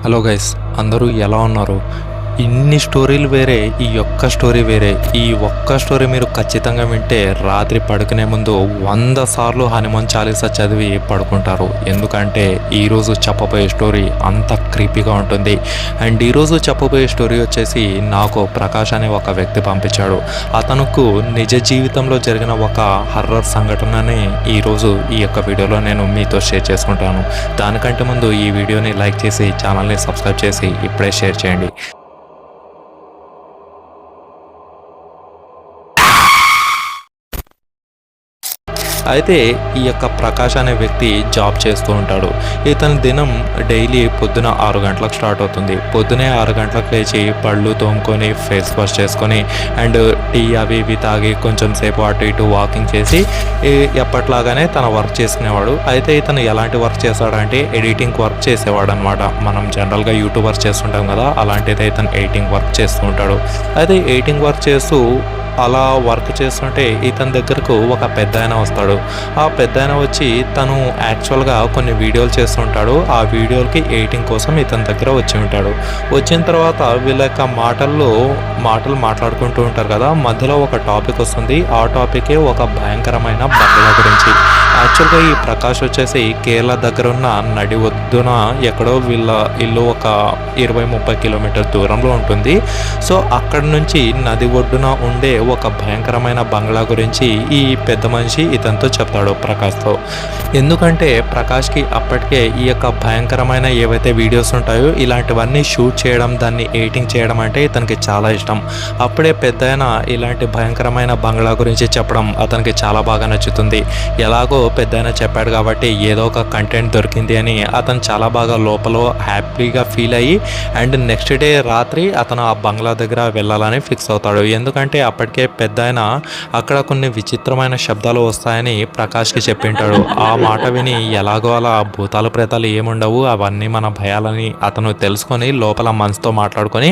Hello guys, అందరూ ఎలా ఉన్నారు? ఇన్ని స్టోరీలు వేరే, ఈ ఒక్క స్టోరీ వేరే. ఈ ఒక్క స్టోరీ మీరు ఖచ్చితంగా వింటే రాత్రి పడుకునే ముందు 100 సార్లు హనుమాన్ చాలీసా చదివి పడుకుంటారు. ఎందుకంటే ఈరోజు చెప్పబోయే స్టోరీ అంత క్రీపీగా ఉంటుంది. అండ్ ఈరోజు చెప్పబోయే స్టోరీ వచ్చేసి నాకు ప్రకాష్ అనే ఒక వ్యక్తి పంపించాడు. అతనుకు నిజ జీవితంలో జరిగిన ఒక హర్రర్ సంఘటనని ఈరోజు ఈ యొక్క వీడియోలో నేను మీతో షేర్ చేసుకుంటాను. దానికంటే ముందు ఈ వీడియోని లైక్ చేసి ఛానల్ని సబ్స్క్రైబ్ చేసి ఇప్పుడే షేర్ చేయండి. అయితే ఈ యొక్క ప్రకాష్ అనే వ్యక్తి జాబ్ చేస్తూ ఉంటాడు. ఇతని దినం డైలీ పొద్దున 6 గంటలకు స్టార్ట్ అవుతుంది. పొద్దునే 6 గంటలకు లేచి పళ్ళు తోముకొని ఫేస్ వాష్ చేసుకొని అండ్ టీ అవి ఇవి తాగి కొంచెం సేపు అటు ఇటు వాకింగ్ చేసి ఎప్పట్లాగానే తన వర్క్ చేసుకునేవాడు. అయితే ఇతను ఎలాంటి వర్క్ చేస్తాడంటే ఎడిటింగ్ వర్క్ చేసేవాడు అనమాట. మనం జనరల్గా యూట్యూబర్స్ చేస్తుంటాం కదా, అలాంటిది ఇతను ఎడిటింగ్ వర్క్ చేస్తూ ఉంటాడు. అయితే ఎడిటింగ్ వర్క్ చేస్తూ అలా వర్క్ చేస్తుంటే ఇతని దగ్గరకు ఒక పెద్దాయన వస్తాడు. ఆ పెద్దాయన వచ్చి తను యాక్చువల్గా కొన్ని వీడియోలు చేస్తుంటాడు. ఆ వీడియోలకి ఎడిటింగ్ కోసం ఇతని దగ్గర వచ్చి ఉంటాడు. వచ్చిన తర్వాత వీళ్ళ యొక్క మాటలు మాట్లాడుకుంటూ ఉంటారు కదా, మధ్యలో ఒక టాపిక్ వస్తుంది. ఆ టాపికే ఒక భయంకరమైన బంగ్లా గురించి. యాక్చువల్గా ఈ ప్రకాష్ వచ్చేసి కేరళ దగ్గర ఉన్న నడి ఒడ్డున ఎక్కడో వీళ్ళ ఇల్లు ఒక 20-30 కిలోమీటర్ దూరంలో ఉంటుంది. సో అక్కడ నుంచి నది ఒడ్డున ఉండే ఒక భయంకరమైన బంగ్లా గురించి ఈ పెద్ద మనిషి ఇతనితో చెప్తాడు ప్రకాష్తో. ఎందుకంటే ప్రకాష్కి అప్పటికే ఈ యొక్క భయంకరమైన ఏవైతే వీడియోస్ ఉంటాయో ఇలాంటివన్నీ షూట్ చేయడం, దాన్ని ఎడిటింగ్ చేయడం అంటే ఇతనికి చాలా ఇష్టం. అప్పుడే పెద్దాయన ఇలాంటి భయంకరమైన బంగ్లా గురించి చెప్పడం అతనికి చాలా బాగా నచ్చుతుంది. ఎలాగో పెద్దాయన చెప్పాడు కాబట్టి ఏదో ఒక కంటెంట్ దొరికింది అని అతను చాలా బాగా లోపల హ్యాపీగా ఫీల్ అయ్యి అండ్ నెక్స్ట్ డే రాత్రి అతను ఆ బంగ్లా దగ్గర వెళ్ళాలని ఫిక్స్ అవుతాడు. ఎందుకంటే అప్పటికే పెద్దాయన అక్కడ కొన్ని విచిత్రమైన శబ్దాలు వస్తాయని ప్రకాష్కి చెప్పింటాడు. ఆ మాట విని ఎలాగో అలా భూతాలు ప్రేతాలు ఏముండవు, అవన్నీ మన భయాలని అతను తెలుసుకొని లోపల మనసుతో మాట్లాడుకొని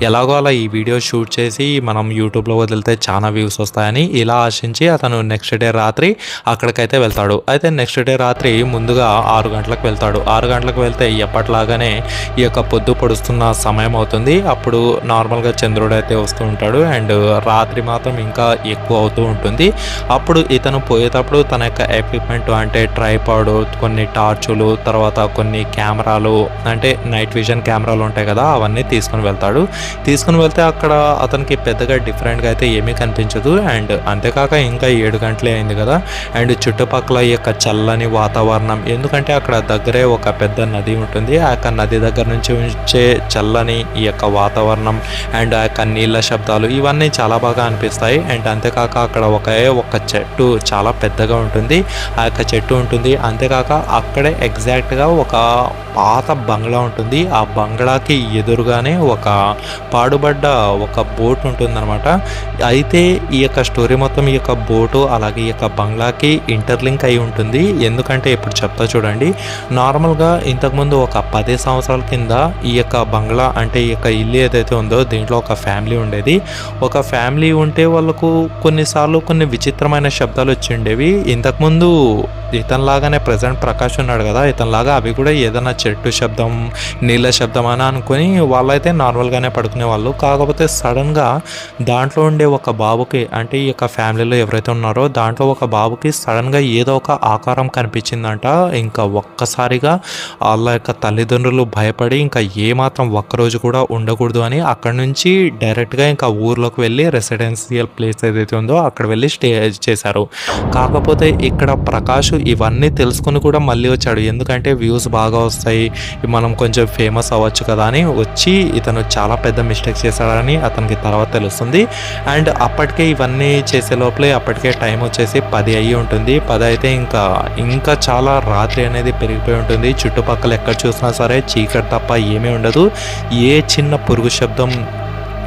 ఎలాగో అలా ఈ వీడియో షూట్ చేసి మనం యూట్యూబ్లో వదిలితే చాలా వ్యూస్ వస్తాయని ఇలా ఆశించి అతను నెక్స్ట్ డే రాత్రి అక్కడికైతే వెళ్తాడు. అయితే నెక్స్ట్ డే రాత్రి ముందుగా 6 గంటలకు వెళ్తాడు. 6 గంటలకు వెళ్తే ఎప్పట్లాగానే ఈ యొక్క పొద్దు పొడుస్తున్న సమయం అవుతుంది. అప్పుడు నార్మల్గా చంద్రుడు అయితే వస్తూ ఉంటాడు అండ్ రాత్రి మాత్రం ఇంకా ఎక్కువ అవుతూ ఉంటుంది. అప్పుడు ఇతను పోయేటప్పుడు తన యొక్క ఎక్విప్మెంట్ అంటే ట్రైపాడ్, కొన్ని టార్చులు, తర్వాత కొన్ని కెమెరాలు అంటే నైట్ విజన్ కెమెరాలు ఉంటాయి కదా, అవన్నీ తీసుకుని వెళ్తాడు. తీసుకుని వెళ్తే అక్కడ అతనికి పెద్దగా డిఫరెంట్గా అయితే ఏమీ కనిపించదు. అండ్ అంతేకాక ఇంకా 7 గంటలే అయింది కదా, అండ్ చుట్టుపక్కల ఈ యొక్క చల్లని వాతావరణం, ఎందుకంటే అక్కడ దగ్గరే ఒక పెద్ద నది ఉంటుంది. ఆ యొక్క నది దగ్గర నుంచి వచ్చే చల్లని ఈ యొక్క వాతావరణం అండ్ ఆ యొక్క నీళ్ళ శబ్దాలు ఇవన్నీ చాలా బాగా అనిపిస్తాయి. అండ్ అంతేకాక అక్కడ ఒక చెట్టు చాలా పెద్దగా ఉంటుంది. ఆ యొక్క చెట్టు ఉంటుంది. అంతేకాక అక్కడే ఎగ్జాక్ట్గా ఒక పాత బంగ్లా ఉంటుంది. ఆ బంగ్లాకి ఎదురుగానే ఒక పాడుబడ్డ ఒక బోట్ ఉంటుందన్నమాట. అయితే ఈ యొక్క స్టోరీ మొత్తం ఈ యొక్క బోటు అలాగే ఈ యొక్క బంగ్లాకి ఇంటర్లింక్ అయి ఉంటుంది. ఎందుకంటే ఇప్పుడు చెప్తా చూడండి. నార్మల్గా ఇంతకుముందు ఒక 10 సంవత్సరాల కింద ఈ యొక్క బంగ్లా అంటే ఈ యొక్క ఇల్లు ఏదైతే ఉందో దీంట్లో ఒక ఫ్యామిలీ ఉండేది. ఒక ఫ్యామిలీ ఉంటే వాళ్ళకు కొన్నిసార్లు కొన్ని విచిత్రమైన శబ్దాలు వచ్చిండేవి. ఇంతకుముందు ఇతనిలాగానే ప్రజెంట్ ప్రకాష్ ఉన్నాడు కదా, ఇతనిలాగా అవి కూడా ఏదైనా చెట్టు శబ్దం, నీళ్ళ శబ్దం అని అనుకుని వాళ్ళైతే నార్మల్గానే పడుకునే వాళ్ళు. కాకపోతే సడన్గా దాంట్లో ఉండే ఒక బాబుకి అంటే ఈ యొక్క ఫ్యామిలీలో ఎవరైతే ఉన్నారో దాంట్లో ఒక బాబుకి సడన్గా ఏదో ఒక ఆకారం కనిపించిందంట. ఇంకా ఒక్కసారిగా వాళ్ళ యొక్క తల్లిదండ్రులు భయపడి ఇంకా ఏమాత్రం ఒక్కరోజు కూడా ఉండకూడదు అని అక్కడి నుంచి డైరెక్ట్గా ఇంకా ఊర్లోకి వెళ్ళి రెసిడెన్షియల్ ప్లేస్ ఏదైతే ఉందో అక్కడ వెళ్ళి స్టే చేశారు. కాకపోతే ఇక్కడ ప్రకాష్ ఇవన్నీ తెలుసుకుని కూడా మళ్ళీ వచ్చాడు. ఎందుకంటే వ్యూస్ బాగా వస్తాయి, మనం కొంచెం ఫేమస్ అవ్వచ్చు కదా అని వచ్చి ఇతను చాలా పెద్ద మిస్టేక్ చేశాడని అతనికి తర్వాత తెలుస్తుంది. అండ్ అప్పటికే ఇవన్నీ చేసే లోపలే అప్పటికే టైం వచ్చేసి 10 అయ్యి ఉంటుంది. 10 అయితే ఇంకా చాలా రాత్రి అనేది పెరిగిపోయి ఉంటుంది. చుట్టుపక్కల ఎక్కడ చూసినా సరే చీకటి తప్ప ఏమీ ఉండదు. ఏ చిన్న పురుగు శబ్దం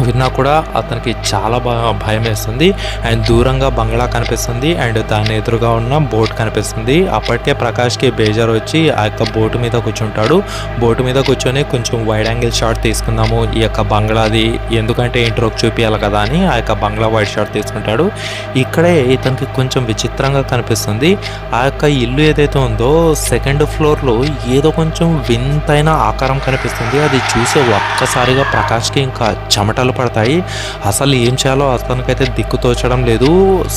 విన్నా కూడా అతనికి చాలా భయమేస్తుంది. అండ్ దూరంగా బంగ్లా కనిపిస్తుంది. అండ్ దాని ఎదురుగా ఉన్న బోట్ కనిపిస్తుంది. అప్పటికే ప్రకాష్కి బేజారు వచ్చి ఆ యొక్క బోటు మీద కూర్చుంటాడు. బోటు మీద కూర్చొని కొంచెం వైడ్ యాంగిల్ షాట్ తీసుకుందాము ఈ యొక్క బంగ్లాది, ఎందుకంటే ఇంట్రోకి చూపించాలి కదా అని ఆ యొక్క బంగ్లా వైడ్ షాట్ తీసుకుంటాడు. ఇక్కడే ఇతనికి కొంచెం విచిత్రంగా కనిపిస్తుంది. ఆ యొక్క ఇల్లు ఏదైతే ఉందో సెకండ్ ఫ్లోర్లో ఏదో కొంచెం వింతైన ఆకారం కనిపిస్తుంది. అది చూసే ఒక్కసారిగా ప్రకాష్కి ఇంకా చెమటలు పడతాయి. అసలు ఏం చేయాలో అతనికైతే దిక్కు తోచడం లేదు.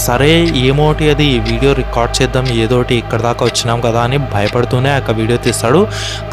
సరే ఏమోటి అది వీడియో రికార్డ్ చేద్దాం, ఏదోటి ఇక్కడ దాకా వచ్చినాం కదా అని భయపడుతూనే ఆ వీడియో తీస్తాడు.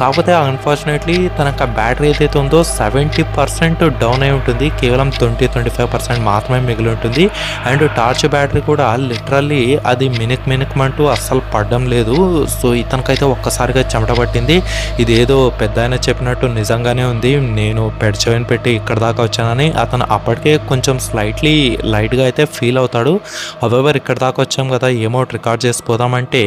కాకపోతే అన్ఫార్చునేట్లీ తన బ్యాటరీ ఏదైతే ఉందో 70% డౌన్ అయి ఉంటుంది. కేవలం 20-25% మాత్రమే మిగిలి ఉంటుంది. అండ్ టార్చ్ బ్యాటరీ కూడా లిటరల్లీ అది మినుక్మంటూ అస్సలు పడడం లేదు. సో ఇతనికైతే ఒక్కసారిగా చెమట పట్టింది. ఇదేదో పెద్ద ఆయన చెప్పినట్టు నిజంగానే ఉంది, నేను పెడ్చోయిన్ పెట్టి ఇక్కడ దాకా వచ్చానని అతను అప్పటికే కొంచెం స్లైట్లీ లైట్గా అయితే ఫీల్ అవుతాడు. హౌవెవర్ ఇక్కడ దాకా వచ్చాం కదా ఏమో రికార్డ్ చేసి పోదామంటే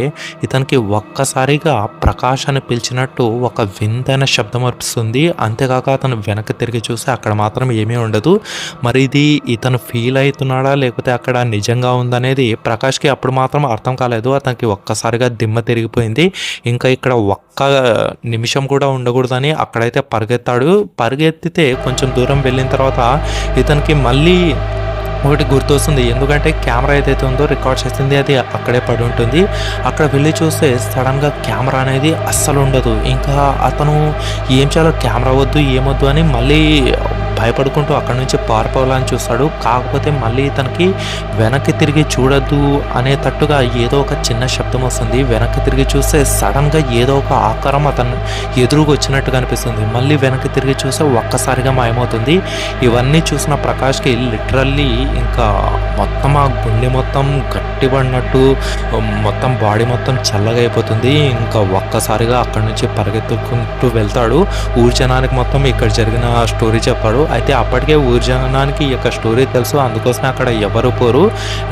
ఇతనికి ఒక్కసారిగా ప్రకాష్ అని పిలిచినట్టు ఒక వింతైన శబ్దం అనిపిస్తుంది. అంతేకాక అతను వెనక్కి తిరిగి చూస్తే అక్కడ మాత్రం ఏమీ ఉండదు. మరి ఇది ఇతను ఫీల్ అవుతున్నాడా లేకపోతే అక్కడ నిజంగా ఉందనేది ప్రకాష్కి అప్పుడు మాత్రం అర్థం కాలేదు. అతనికి ఒక్కసారిగా దిమ్మ తిరిగిపోయింది. ఇంకా ఇక్కడ ఒక్క నిమిషం కూడా ఉండకూడదని అక్కడైతే పరిగెత్తాడు. పరిగెత్తితే కొంచెం దూరం వెళ్ళిన తర్వాత ఇతనికి మళ్ళీ ఒకటి గుర్తొస్తుంది. ఎందుకంటే కెమెరా ఏదైతే ఉందో రికార్డ్ చేసింది అది అక్కడే పడి ఉంటుంది. అక్కడ వెళ్ళి చూస్తే సడన్గా కెమెరా అనేది అస్సలు ఉండదు. ఇంకా అతను ఏం చేయాలో, కెమెరా వద్దు ఏమొద్దు అని మళ్ళీ భయపడుకుంటూ అక్కడి నుంచి పారిపోవాలని చూస్తాడు. కాకపోతే మళ్ళీ తనకి వెనక్కి తిరిగి చూడొద్దు అనేటట్టుగా ఏదో ఒక చిన్న శబ్దం వస్తుంది. వెనక్కి తిరిగి చూస్తే సడన్గా ఏదో ఒక ఆకారం అతను ఎదురుగా వచ్చినట్టుగా అనిపిస్తుంది. మళ్ళీ వెనక్కి తిరిగి చూస్తే ఒక్కసారిగా మాయమవుతుంది. ఇవన్నీ చూసిన ప్రకాష్కి లిటరల్లీ ఇంకా మొత్తం ఆ గుండె మొత్తం గట్టిపడినట్టు మొత్తం బాడీ మొత్తం చల్లగా అయిపోతుంది. ఇంకా ఒక్కసారిగా అక్కడి నుంచి పరిగెత్తుకుంటూ వెళ్తాడు. ఊరి జనానికి మొత్తం ఇక్కడ జరిగిన స్టోరీ చెప్పాడు. అయితే అప్పటికే ఊరి జనానికి ఈ యొక్క స్టోరీ తెలుసు, అందుకోసమే అక్కడ ఎవరు పోరు.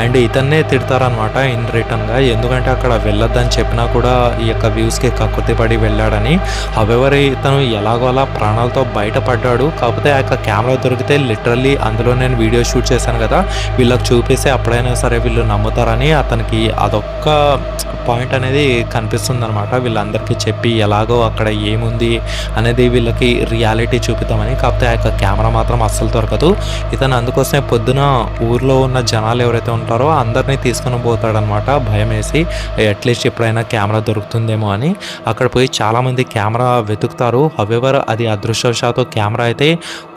అండ్ ఇతన్నే తిడతారనమాట ఇన్ రిటర్న్గా, ఎందుకంటే అక్కడ వెళ్ళొద్దని చెప్పినా కూడా ఈ యొక్క వ్యూస్కి కక్కుర్తిపడి వెళ్ళాడని. హౌవెవర్ ఇతను ఎలాగోలా ప్రాణాలతో బయటపడ్డాడు. కాకపోతే ఆ యొక్క కెమెరా దొరికితే లిటరల్లీ అందులో నేను వీడియో షూట్ చేశాను కదా, వీళ్ళకి చూపిస్తే అప్పుడైనా సరే వీళ్ళు నమ్ముతారని అతనికి అదొక్క పాయింట్ అనేది కనిపిస్తుంది అనమాట. వీళ్ళందరికీ చెప్పి ఎలాగో అక్కడ ఏముంది అనేది వీళ్ళకి రియాలిటీ చూపిద్దామని. కాకపోతే ఆ యొక్క కెమెరా మాత్రం అస్సలు దొరకదు. ఇతను అందుకోసమే పొద్దున ఊర్లో ఉన్న జనాలు ఎవరైతే ఉంటారో అందరినీ తీసుకొని పోతాడనమాట భయం వేసి, అట్లీస్ట్ ఎప్పుడైనా కెమెరా దొరుకుతుందేమో అని. అక్కడ పోయి చాలామంది కెమెరా వెతుకుతారు. హౌవెవర్ అది అదృష్టవశాత్తు కెమెరా అయితే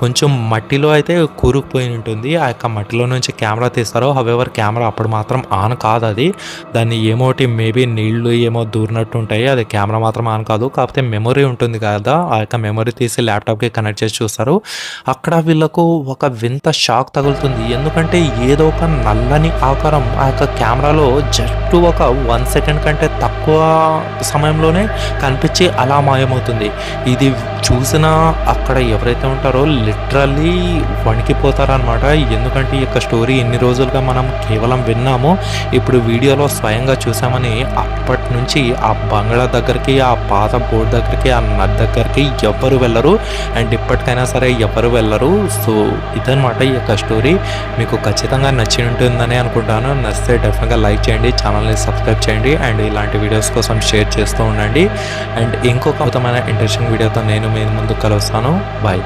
కొంచెం మట్టిలో అయితే కూరుకుపోయి ఉంటుంది. ఆ యొక్క మట్టిలో నుంచి కెమెరా తీస్తారు. హౌవెవర్ కెమెరా అప్పుడు మాత్రం ఆన్ కాదు. అది దాన్ని ఏమోటి మేబీ నీళ్లు ఏమో దూరినట్టు ఉంటాయి. అది కెమెరా మాత్రం ఆన్ కాదు. కాకపోతే మెమొరీ ఉంటుంది కదా, ఆ యొక్క మెమొరీ తీసి ల్యాప్టాప్కి కనెక్ట్ చేసి చూస్తారు. అక్కడ వీళ్ళకు ఒక వింత షాక్ తగులుతుంది. ఎందుకంటే ఏదో ఒక నల్లని ఆకారం ఆ యొక్క కెమెరాలో జస్ట్ ఒక 1 సెకండ్ కంటే తక్కువ సమయంలోనే కనిపించి అలా మాయమవుతుంది. ఇది చూసిన అక్కడ ఎవరైతే ఉంటారో లిటరల్లీ వణికిపోతారనమాట. ఎందుకంటే ఈ యొక్క స్టోరీ ఎన్ని రోజులుగా మనం కేవలం విన్నామో, ఇప్పుడు వీడియోలో స్వయంగా చూసామని. అప్పటి నుంచి ఆ బంగ్లా దగ్గరికి, ఆ పాత బోర్డు దగ్గరికి, ఆ నది దగ్గరికి ఎవ్వరు వెళ్ళరు. అండ్ ఇప్పటికైనా సరే ఎవరు వెళ్ళరు. సో ఇదనమాట ఈ యొక్క స్టోరీ. మీకు ఖచ్చితంగా నచ్చి ఉంటుందని అనుకుంటాను. నచ్చితే డెఫినెట్గా లైక్ చేయండి, ఛానల్ని సబ్స్క్రైబ్ చేయండి, అండ్ ఇలాంటి వీడియోస్ కోసం షేర్ చేస్తూ ఉండండి. అండ్ ఇంకొక అద్భుతమైన ఇంట్రెస్టింగ్ వీడియోతో నేను మీ ముందుకు కలుస్తాను. బాయ్.